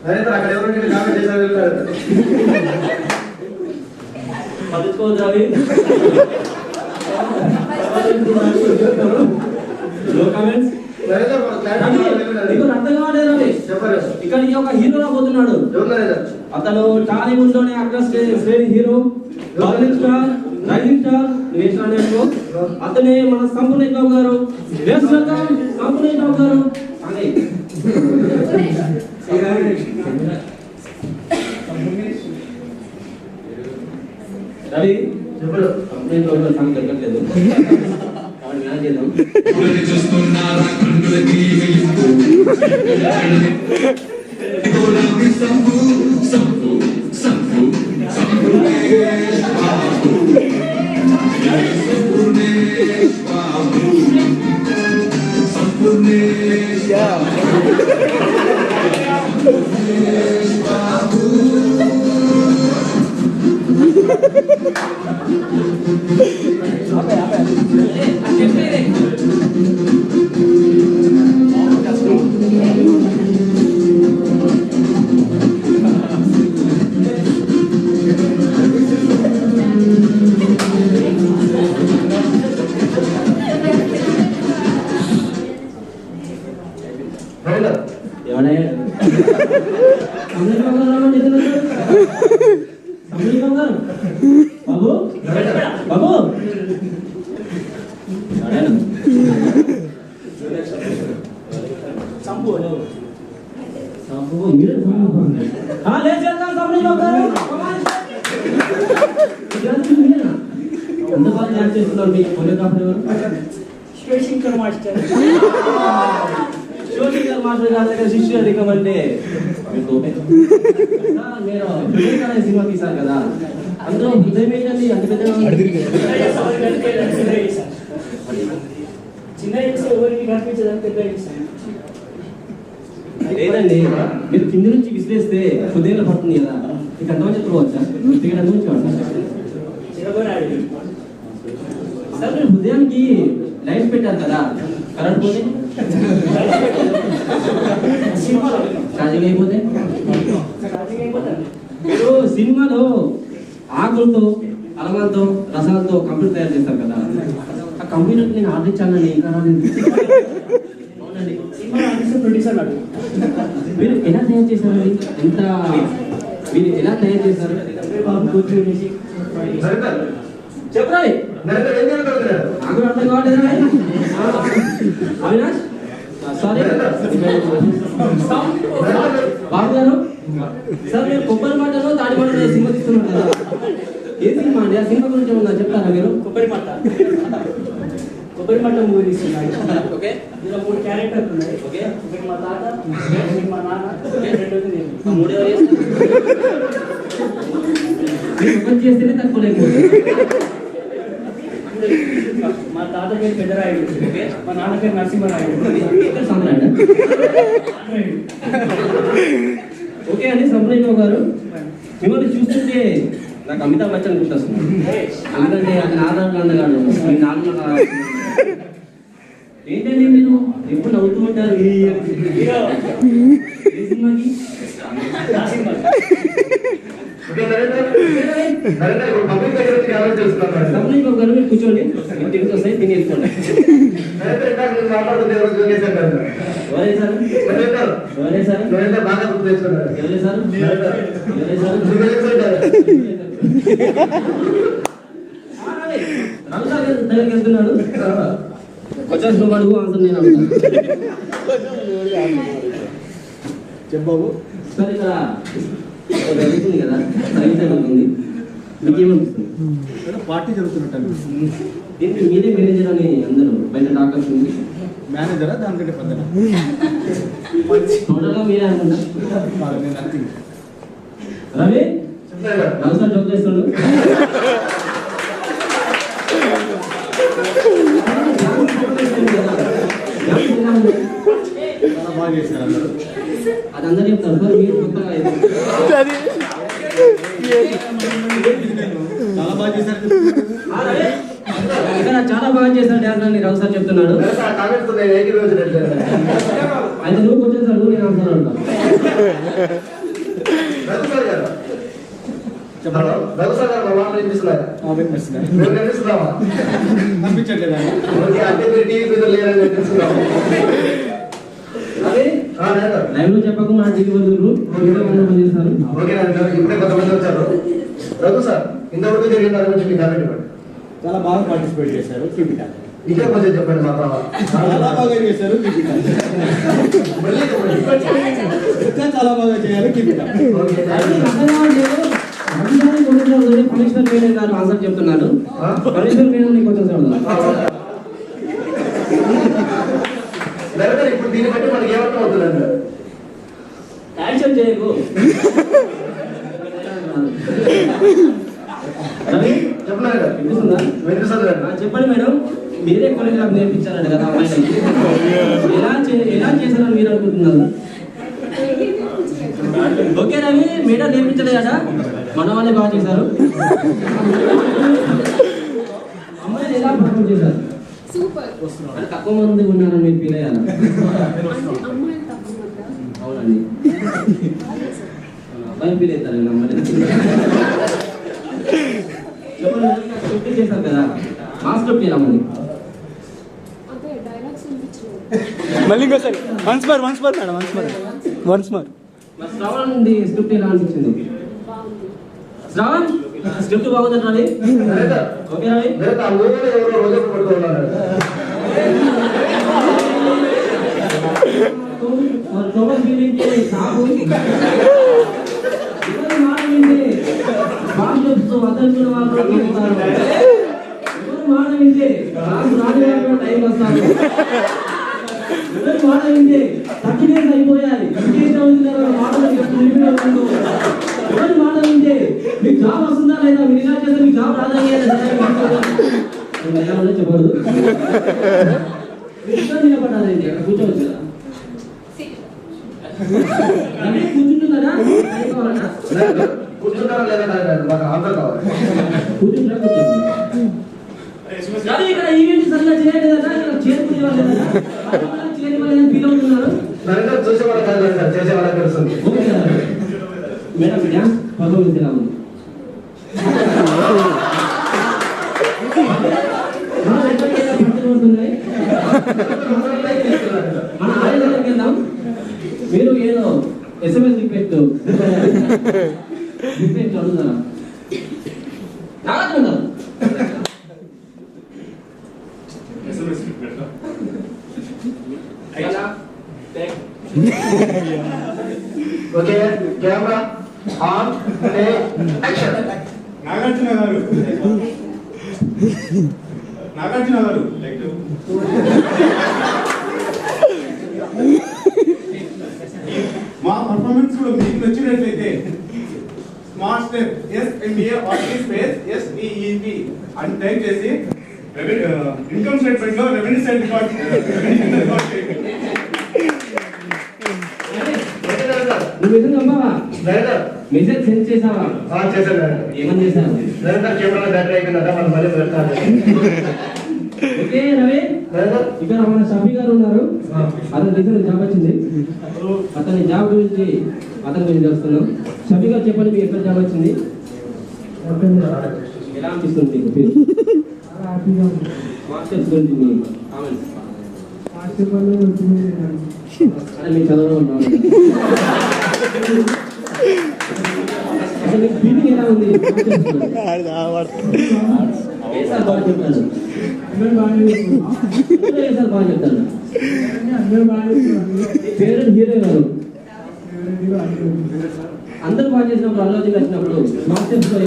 అక్కడ ఎవరు కామెంట్ చేశారు పదుకోదు రవి ఇక్కడికి ఒక హీరో రాబోతున్నాడు. అతను టాలీవుడ్ లోనే శ్రేణి hero, Bollywood star, rising star, అతనే మన సంపూర్ణ బాబు గారు. సంపూర్ణ బాబు గారు రవి చెప్పడు సంగతి దొరకట్లేదు బాబు బాబు ఎంత బాగా డాన్స్ చేస్తున్నారు మీ కొరియోగ్రాఫర్ ఎవరు? శివశంకర్ మాస్టర్. శివశంకర్ మాస్టర్ గారి దగ్గర శిష్యులు అడిగమంటే మీరు సినిమా తీశారు కదా, అందులో హృదయం ఏంటండి అంత పెద్ద లేదండి. మీరు కింది నుంచి విసిరేస్తే హృదయంలో పడుతుంది కదా, మీకు అంతమంది చెప్పుకోవచ్చా? ఇక్కడ నుంచి సార్ మీరు హృదయానికి లైట్స్ పెట్టారు కదా, కరెంట్ పోతే ఛార్జింగ్ అయిపోతే మీరు సినిమాలో ఆకులతో, అలమాలతో, రసాలతో కంప్యూటర్ తయారు చేస్తారు కదా, ఆ కంప్యూటర్ నేను ఆర్డర్ ఇచ్చానండి ఇంకా రాలేదు. అవునండి. మీరు ఎలా తయారు చేశారు? ఎంత మీరు ఎలా తయారు చేశారు? చెప్పరాయి నాకు అర్థం కావట్లేదు. అవినాష్ సారీ బాబు గారు, సార్ మీరు కొబ్బరి మాటలో తాడి మాటలో సినిమా తీస్తున్నారు కదా, ఏ సినిమా అండి? ఆ సినిమా గురించి ఏమన్నా చెప్తారా మీరు? కొబ్బరి మాట మూవీ తీస్తున్నారు. ఓకే, ఇందులో 3 క్యారెక్టర్లు ఉన్నాయి. ఓకే, ఒకటి మా తాత, ఒకటి మా నాన్న, రెండోది నేను. మూడు ఎవరు చేస్తారు? చేస్తేనే తక్కువలేకపోతే మా తాత పేరు పెద్దరాయుడు, మా నాన్న పేరు నరసింహరాయుడు. ఓకే అండి. సంప్రదాయ గారు, మిమ్మల్ని చూస్తుంటే నాకు అమితాబ్ బచ్చన్ గుర్తొస్తుంది. ఎందుకంటే అది నాన్నగాడు మీ నాన్న ఏంటండి మీరు ఎప్పుడు నవ్వుతూ ఉంటారు? ఏ సినిమాకి? కూర్చోండి, తిరిగి వస్తాయి, తిని వెళ్ళిపోండి. దగ్గరికి వెళ్తున్నాడు, వచ్చేసి నువ్వు అడుగు, ఆన్సర్ నేను అడుగుతాను. చెప్పావు సార్. ఇక్కడ జరుగుతుంది కదా, సంగీతం అవుతుంది, మీకేమనిపిస్తుంది? పార్టీ జరుగుతున్నట్టు ఏంటి? మీరే మేనేజర్ అని అందరూ బయట డాక్టర్స్ ఉంది. మేనేజరా దానికంటే పెద్దనా? టోటల్గా మీరే అనుకుంటా. రవి నమస్కారం జోక్ చేస్తాడు. బాగా చేశారు అందరూ, అది అందరూ చెప్తారు. మీరు కొత్తగా చాలా బాగా చేశారు. ఇక్కడ చాలా బాగా చేశారు డ్యాన్స్ అని రఘు సార్ చెప్తున్నాడు. అయితే నువ్వు కొంచెం సార్ నువ్వు నేను ఆన్సర్ అంటాను. లైవ్ లో చెప్పకు మన టీవీ వదులు చేస్తారు. ఇప్పుడే కొంతమంది వచ్చారు. రఘు సార్ ఇంతవరకు జరిగిన దాని గురించి మీ కామెంట్ ఇవ్వండి. చాలా బాగా పార్టిసిపేట్ చేశారు. ఇంకా కొంచెం చెప్పండి. మా చాలా బాగా చేశారు. ఇంకా చాలా బాగా చేయాలి. పనిష్మెంట్ మేడం గారు ఆన్సర్ చెప్తున్నారు. పనిష్మెంట్ మేడం నీకు కొంచెం ఇప్పుడు దీన్ని బట్టి మనకి ఏమర్థం అవుతుందండి? యాక్షన్ చేయకు. చెప్పండి మేడం, మీరే కొరియోగ్రాఫ్ నేర్పించారంట కదా అమ్మాయిలకి. ఎలా చేశారని మీరు అనుకుంటున్నారు? ఓకే రవి, మేడం నేర్పించలేదట, మన వాళ్ళే బాగా చేశారు. అమ్మాయిలు ఎలా పర్ఫార్మ్ చేశారు? తక్కువ మంది ఉన్నారని మీరు ఫీల్ అయ్యారా? అవునండి, అబ్బాయి ఫీల్ అవుతారండి అమ్మాయి. చెప్పండి, చేశారు కదా, మాస్టర్ ఎలా ఉంది? మళ్ళీ ఇంకోసారి once more madam, once more. Shravan script ఎలా అనిపించింది? శ్రావణ్ స్క్రిప్ట్ బాగుంది రవి. ఓకే రవి, అయిపోయాయి. మీకు జాబ్ వస్తుందా లేదా, మీరు ఇలా చేస్తే మీకు జాబ్ రాదా చెప్పదు. నిలబడాలండి, అక్కడ కూర్చోవచ్చు కదా. కూర్చుంటుందా? కూర్చుంటారా లేదా మాకు ఆన్సర్ కావాలి. కూర్చుంటా కూర్చోండి. ఇక్కడ ఈవెంట్ సరిగ్గా చేయలేదు కదా, ఇక్కడ చేరుకునేవాళ్ళు కదా, చేయని ఫీల్ అవుతున్నారు. చూసే వాళ్ళ కాదు, చేసే వాళ్ళకి తెలుస్తుంది. మేడం డ్యాన్స్ పర్ఫార్మెన్స్ ఎలా ఉంది? మన ఆలయానికి వెళ్దాం. మీరు ఏదో SMS రిక్వెస్ట్ అడుగుతారా? Okay, camera on, action. Nagarjuna గారు మా పర్ఫార్మెన్స్ కూడా మీకు నచ్చినట్లయితే స్మార్ట్ స్టెప్ SMART అని టైప్ చేసి ఇన్కమ్ స్టేట్మెంట్ లో revenue side record message send చేసావా? చేశాను. ఏమని చేశావు? కెమెరా బ్యాటరీ అయిపోయిందట, మనం మళ్ళీ పెడతాను. ఓకే రవి, ఇక్కడ మన షఫీ గారు ఉన్నారు. అతని రీసెంట్ జాబ్ వచ్చింది. అతని జాబ్ గురించి తెలుస్తున్నాం. షఫీ గారు చెప్పండి, మీకు ఎక్కడ జాబ్ వచ్చింది? ఎలా అనిపిస్తుంది మీకు? మాస్టర్స్ గురించి మీ కామెంట్స్. మీరు చదవడం ఉన్నాను. అసలు మీకు ఫీలింగ్ ఎలా ఉంది? సార్ బాగా చెప్తాను, సార్ బాగా చెప్తాను. ఫేవరెట్ హీరో గారు అందరూ బాగా చేసినప్పుడు, అల్లు అర్జున్ వచ్చినప్పుడు మాస్టర్స్ లో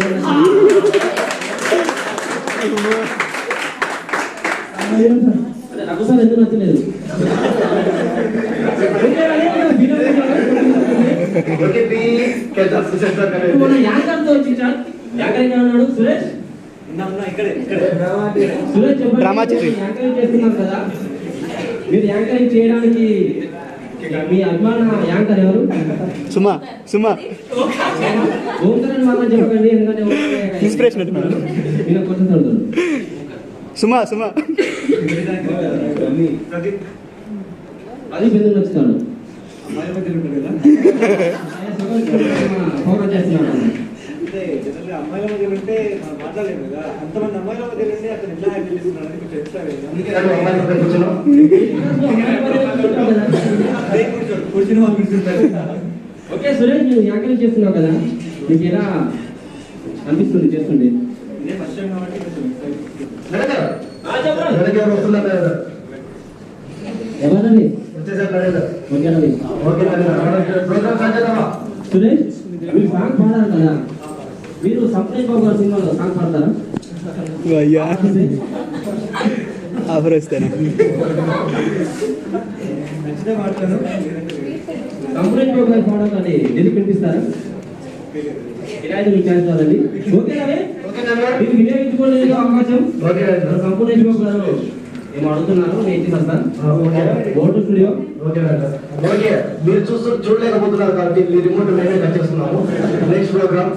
రఘు సార్ ఎందుకు నచ్చలేదు? మన యాంకర్ తో వచ్చి యాంకర్ ఉన్నాడు సురేష్. సురేష్ చెప్పండి, యాంకరింగ్ చేస్తున్నారు కదా, మీరు యాంకరింగ్ చేయడానికి మీ అభిమాన యాంకర్ ఎవరు? సుమా ఓంకరన్ వాళ్ళని చెప్పండి, ఎందుకంటే ఇన్స్పిరేషన్ క్వశ్చన్స్ అడుగుతాను. సుమా సుమా అది బిందు నచ్చుతాడు అమ్మాయి మధ్యలో ఉంటుంది కదా ఫోన్ చేస్తున్నాడు అంటే జనరల్గా అమ్మాయిల మధ్యలో ఉంటే మనం మాట్లాడలేము కదా అంతమంది అమ్మాయిల మధ్యలో ఉంటే అతను ఎట్లా హ్యాండిల్ చేస్తున్నాడు అని మీకు చెప్తారు కదా అందుకే నన్ను అమ్మాయి పక్కన కూర్చున్నావు. అదే కూర్చుని వాళ్ళు కూర్చుంటారు ఓకే సురేష్, నువ్వు యాంకరింగ్ చేస్తున్నావు కదా, నీకు ఎలా అనిపిస్తుంది చేస్తుండే? ఇదే ఫస్ట్ టైం కాబట్టి కొంచెం నరేందర్, వెనక ఎవరు వస్తున్నారు నరేందర్? ఎవరండి? వచ్చేసారు నరేందర్. ఓకేనండి. ఓకే నరేందర్, ప్రోగ్రామ్ స్టార్ట్ చేద్దామా? సురేష్, మీరు సాంగ్ పాడారు కదా, మీరు సంప్రదాయ బాబు గారి సినిమాలో సాంగ్ పాడతారా? అయ్యా ఆఫర్ వస్తాను. నచ్చితే మాట్లాడు సంప్రదాయ బాబు గారి పాడాలని ఎందుకు వినిపిస్తారా? ఇలా అయితే మీకు ఛాన్స్ కాదండి. ఓకేనా? ఓకే నరేందర్. మీరు వినియోగించుకోలేదు అవకాశం. ఓకే నరేందర్. సంపూర్ణ బాబు గారు ఏమో అడుగుతున్నారు, నేను ఇచ్చేస్తాను. ఓకే. ఓటు స్టూడియో. ఓకే నరేందర్. ఓకే, మీరు చూడలేకపోతున్నారు కాబట్టి మీ రిమోట్ మేమే కట్ చేస్తున్నాము. Next programme